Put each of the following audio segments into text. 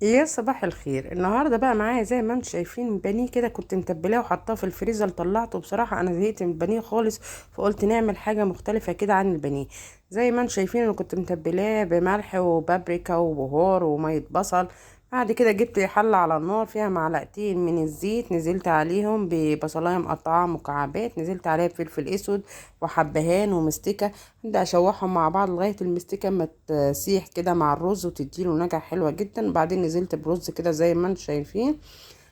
يا صباح الخير. النهارده بقى معايا زي ما انتم شايفين بانيه كده، كنت متبلاه وحطاه في الفريزر طلعته. بصراحه انا زهقت من البانيه خالص، فقلت نعمل حاجه مختلفه كده عن البانيه. زي ما انتم شايفين انا كنت متبلاه بملح وبابريكا وبهار وميه بصل. بعد كده جبت حله على النار فيها معلقتين من الزيت، نزلت عليهم ببصلايه مقطعه مكعبات، نزلت عليها بفلفل اسود وحبهان ومستكه. ابدا اشوحهم مع بعض لغايه المستكه ما تسيح كده مع الرز وتديله نكهه حلوه جدا. بعدين نزلت برز كده زي ما انتم شايفين،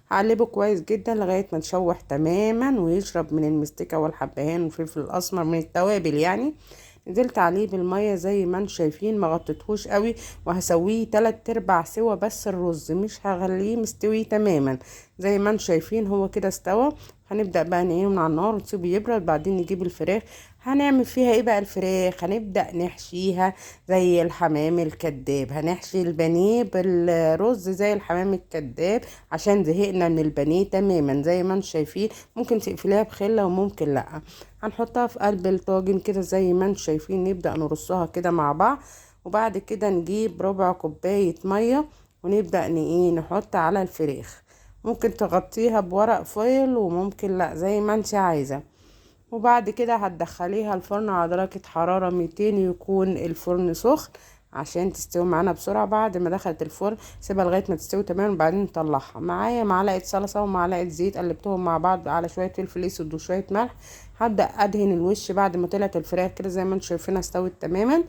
هقلبه كويس جدا لغايه ما تشوح تماما ويشرب من المستكه والحبهان والفلفل الاسمر من التوابل يعني. نزلت عليه بالميه زي ما انتم شايفين، ما غطيتهوش قوي، وهسويه 3/4 سوا بس الرز، مش هخليه مستوي تماما. زي ما انتم شايفين هو كده استوى. هنبدأ بقى نقيمه من على النار ونسيبه يبرد، بعدين نجيب الفراخ. هنعمل فيها ايه بقى؟ الفراخ هنبدأ نحشيها زي الحمام الكذاب، هنحشي البانيه بالرز زي الحمام الكذاب عشان زهقنا من البانيه تماما. زي ما انتم شايفين ممكن تقفليها بخلة وممكن لا. هنحطها في قلب الطاجن كده زي ما انتم شايفين، نبدأ نرصها كده مع بعض. وبعد كده نجيب ربع كوباية مية ونبدأ نحط على الفراخ. ممكن تغطيها بورق فويل وممكن لا، زي ما انت عايزة. وبعد كده هتدخليها الفرن على درجة حرارة 200، يكون الفرن سخن عشان تستوي معانا بسرعة. بعد ما دخلت الفرن سيبها لغاية ما تستوي تمام، وبعدين نطلعها. معايا معلقة صلصة ومعلقة زيت، قلبتهم مع بعض على شوية فلفل اسود وشوية ملح. هبدأ ادهن الوش بعد ما طلعت الفراخ كده زي ما انتم شايفينها استوت تماما.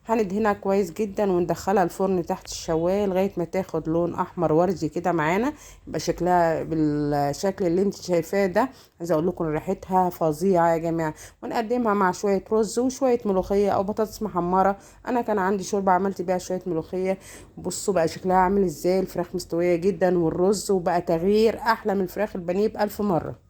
هندهنها كويس جدا وندخلها الفرن تحت الشوايه لغايه ما تاخد لون احمر وردي كده معانا، يبقى شكلها بالشكل اللي انت شايفاه ده. عايزه اقول لكم ريحتها فظيعه يا جماعه. ونقدمها مع شويه رز وشويه ملوخيه او بطاطس محمره. انا كان عندي شوربه عملت بيها شويه ملوخيه. بصوا بقى شكلها عامل ازاي، الفراخ مستويه جدا والرز، وبقى تغيير احلى من الفراخ البانيه بألف مره.